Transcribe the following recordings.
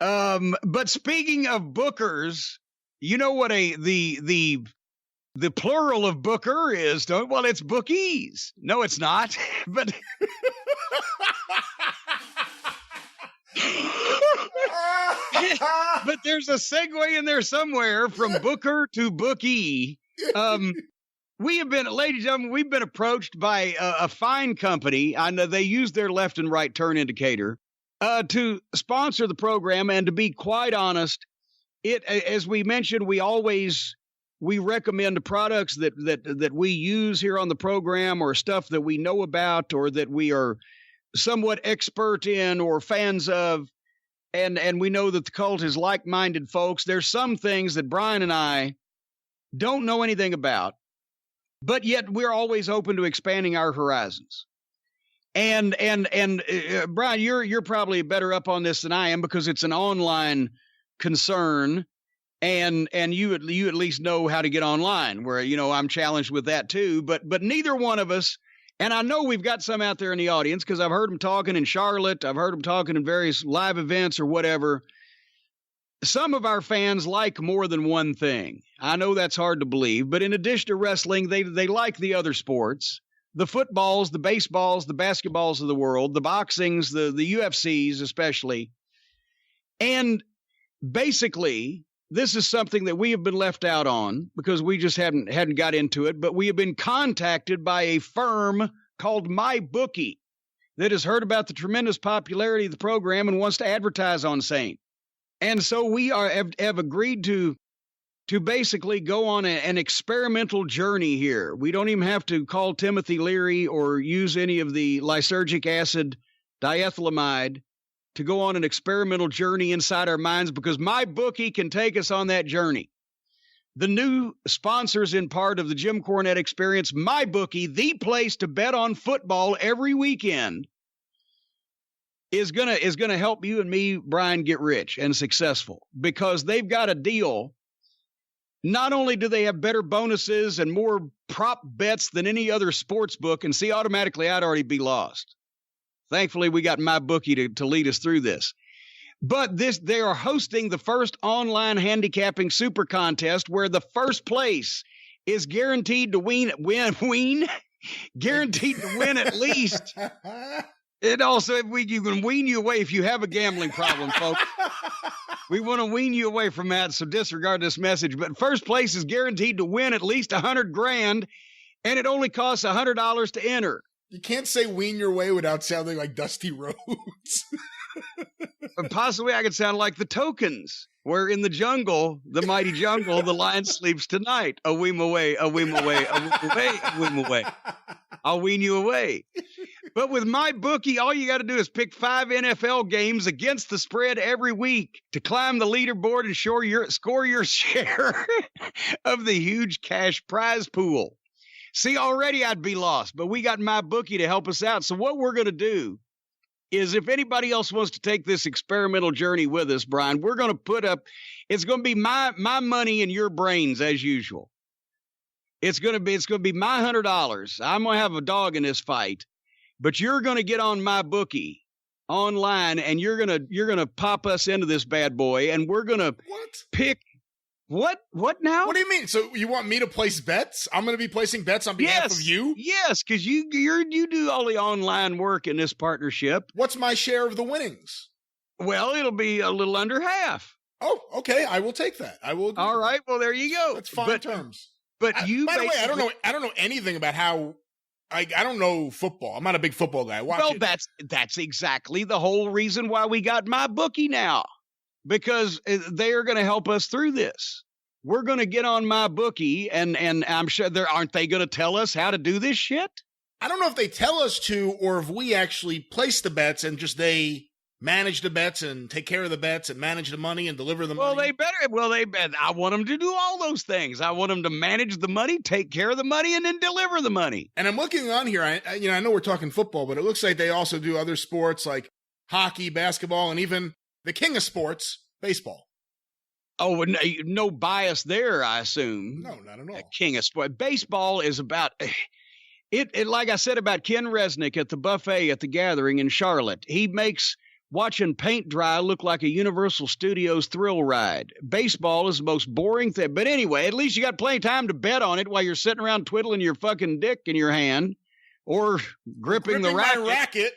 But speaking of bookers, you know what the plural of booker is, don't? Well, it's bookies. No, it's not. But but there's a segue in there somewhere from booker to bookie. We have been, ladies and gentlemen, we've been approached by a fine company. I know they use their left and right turn indicator to sponsor the program. And to be quite honest, as we mentioned, we recommend products that we use here on the program, or stuff that we know about, or that we are somewhat expert in or fans of. And we know that the cult is like-minded folks. There's some things that Brian and I don't know anything about, but yet we're always open to expanding our horizons. And Brian, you're probably better up on this than I am, because it's an online concern, and you at least know how to get online, where, I'm challenged with that too, but neither one of us. And I know we've got some out there in the audience, because I've heard them talking in Charlotte. I've heard them talking in various live events or whatever. Some of our fans like more than one thing. I know that's hard to believe, but in addition to wrestling, they like the other sports, the footballs, the baseballs, the basketballs of the world, the boxings, the UFCs especially. And basically, this is something that we have been left out on because we just hadn't got into it, but we have been contacted by a firm called MyBookie that has heard about the tremendous popularity of the program and wants to advertise on same. And so we have agreed to basically go on an experimental journey here. We don't even have to call Timothy Leary or use any of the lysergic acid diethylamide to go on an experimental journey inside our minds, because MyBookie can take us on that journey. The new sponsors in part of the Jim Cornette experience, MyBookie, the place to bet on football every weekend, is gonna help you and me, Brian, get rich and successful, because they've got a deal. Not only do they have better bonuses and more prop bets than any other sports book, and see, automatically I'd already be lost. Thankfully, we got MyBookie to lead us through this. But they are hosting the first online handicapping super contest, where the first place is guaranteed to guaranteed to win at least. And also, you can wean you away if you have a gambling problem, folks. We want to wean you away from that, so disregard this message. But first place is guaranteed to win at least $100,000, and it only costs $100 to enter. You can't say wean your way without sounding like Dusty Rhodes. Possibly I could sound like the Tokens, where in the jungle, the mighty jungle, the lion sleeps tonight. A weem away, a weem away, a weem away, a weem away. I'll wean you away. But with MyBookie, all you got to do is pick 5 NFL games against the spread every week to climb the leaderboard and score your share of the huge cash prize pool. See, already I'd be lost, but we got MyBookie to help us out. So what we're going to do is, if anybody else wants to take this experimental journey with us, Brian, we're going to put up, it's going to be my money and your brains as usual. It's going to be my $100. I'm going to have a dog in this fight, but you're going to get on MyBookie online, and you're going to pop us into this bad boy, and we're going to pick. What now? What do you mean? So you want me to place bets? I'm going to be placing bets on behalf of you? Yes, because you do all the online work in this partnership. What's my share of the winnings? Well, it'll be a little under half. Oh, okay. I will take that. I will. All right. Well, there you go. That's fine terms. But by the way, I don't know anything about how. I don't know football. I'm not a big football guy. Well, that's exactly the whole reason why we got MyBookie now. Because they are going to help us through this. We're going to get on MyBookie, and I'm sure aren't they going to tell us how to do this shit? I don't know if they tell us to, or if we actually place the bets and just they manage the bets and take care of the bets and manage the money and deliver the money. They better. I want them to do all those things. I want them to manage the money, take care of the money, and then deliver the money. And I'm looking on here. I know we're talking football, but it looks like they also do other sports like hockey, basketball, and even the king of sports, baseball. Oh, no bias there, I assume. No, not at all. The king of sports. Baseball is about it. Like I said about Ken Resnick at the buffet at the gathering in Charlotte, he makes Watching paint dry look like a Universal Studios thrill ride. Baseball is the most boring thing. But anyway, at least you got plenty of time to bet on it while you're sitting around twiddling your fucking dick in your hand or gripping the racket,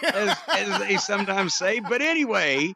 as they sometimes say. But anyway,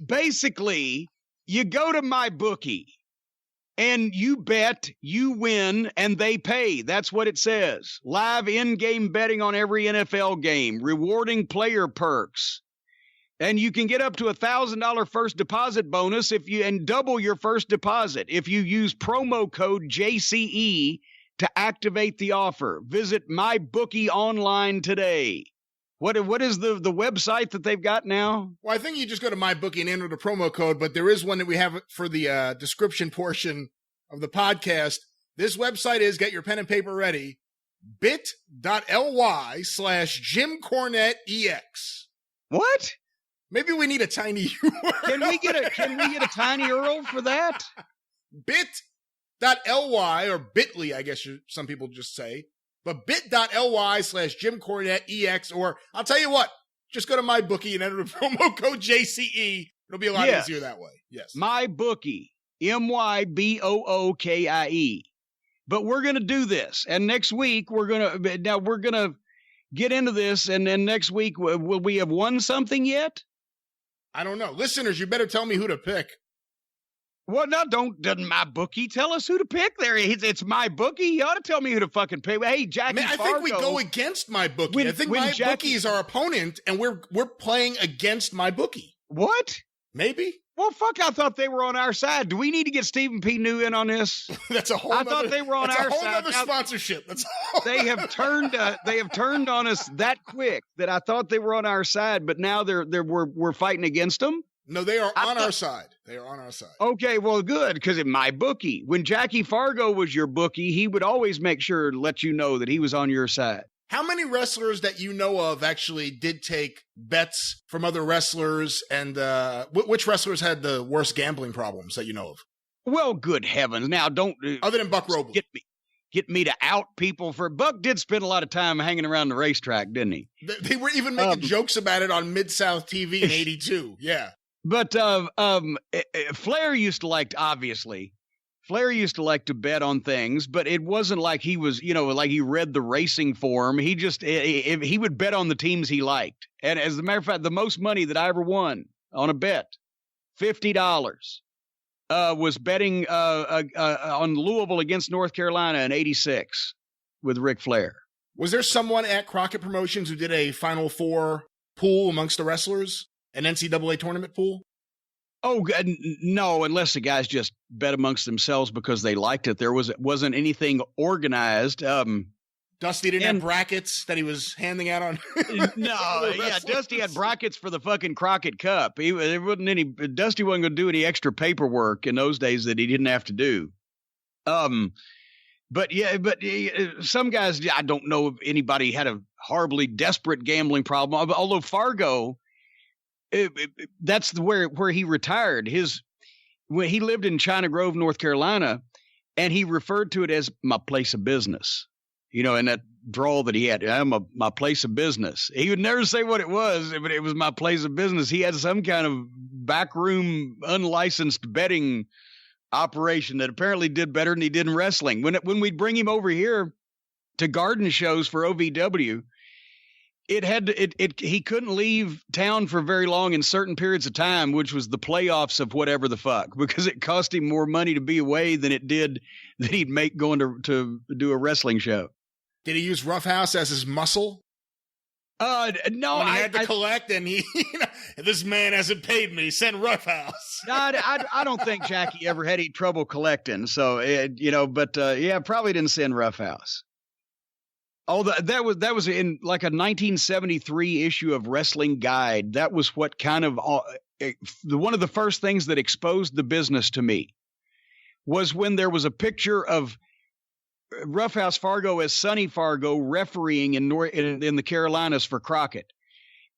basically, you go to MyBookie. And you bet, you win, and they pay. That's what it says. Live in-game betting on every NFL game, rewarding player perks. And you can get up to $1,000 first deposit bonus and double your first deposit if you use promo code JCE to activate the offer. Visit MyBookie online today. What is the website that they've got now? Well, I think you just go to MyBookie and enter the promo code, but there is one that we have for the description portion of the podcast. This website is, get your pen and paper ready, bit.ly/Jim Cornette EX. What? Maybe we need a tiny URL. Can we get a tiny URL for that? Bit.ly or bit.ly, I guess some people just say. But bit.ly/Jim Cornette EX, or I'll tell you what, just go to MyBookie and enter the promo code JCE. It'll be a lot easier that way. Yes. MyBookie, MyBookie. But we're going to do this. And next week, we're going to get into this. And then next week, will we have won something yet? I don't know. Listeners, you better tell me who to pick. Well, no, doesn't MyBookie tell us who to pick there? It's MyBookie. You ought to tell me who to fucking pick. Hey, Jackie Fargo. I think we go against MyBookie. I think MyBookie is our opponent, and we're playing against MyBookie. What? Maybe. Well, fuck, I thought they were on our side. Do we need to get Stephen P. New in on this? That's a whole I thought they were on our side. That's a whole other sponsorship. They have turned on us that quick that I thought they were on our side, but now we're fighting against them? No, they are on our side. They are on our side. Okay, well, good, because in MyBookie, when Jackie Fargo was your bookie, he would always make sure to let you know that he was on your side. How many wrestlers that you know of actually did take bets from other wrestlers, and which wrestlers had the worst gambling problems that you know of? Well, good heavens. Now, don't... other than Buck Robles. Get me to out people for... Buck did spend a lot of time hanging around the racetrack, didn't he? They were even making jokes about it on Mid-South TV in 82. Yeah. But Flair used to like to bet on things, but it wasn't like he was, like he read the racing form. He just, he would bet on the teams he liked. And as a matter of fact, the most money that I ever won on a bet, $50, was betting on Louisville against North Carolina in 86 with Ric Flair. Was there someone at Crockett Promotions who did a Final Four pool amongst the wrestlers? An NCAA tournament pool? Oh, no, unless the guys just bet amongst themselves because they liked it. There wasn't anything organized. Dusty didn't have brackets that he was handing out on. No, yeah, Dusty had brackets for the fucking Crockett Cup. Dusty wasn't going to do any extra paperwork in those days that he didn't have to do. But some guys, I don't know if anybody had a horribly desperate gambling problem. Although Fargo, that's where he retired. When he lived in China Grove, North Carolina, and he referred to it as my place of business. And that drawl that he had, my place of business. He would never say what it was, but it was my place of business. He had some kind of backroom, unlicensed betting operation that apparently did better than he did in wrestling. When we'd bring him over here to garden shows for OVW, he couldn't leave town for very long in certain periods of time, which was the playoffs of whatever the fuck, because it cost him more money to be away than it did that he'd make going to do a wrestling show. Did he use Roughhouse as his muscle? No, when he had to collect, and this man hasn't paid me. Send Roughhouse. No, I don't think Jackie ever had any trouble collecting. So probably didn't send Roughhouse. Oh, that was in like a 1973 issue of Wrestling Guide. That was what kind of one of the first things that exposed the business to me was when there was a picture of Roughhouse Fargo as Sonny Fargo refereeing in the Carolinas for Crockett.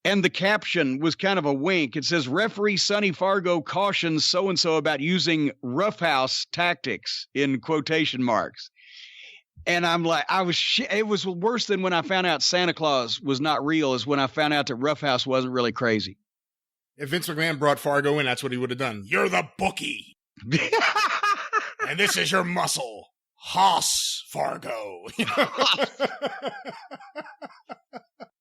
And the caption was kind of a wink. It says, referee Sonny Fargo cautions so-and-so about using roughhouse tactics in quotation marks. And I'm like, it was worse than when I found out Santa Claus was not real, is when I found out that Roughhouse wasn't really crazy. if Vince McMahon brought Fargo in, that's what he would have done. You're the bookie. And this is your muscle. Hoss Fargo.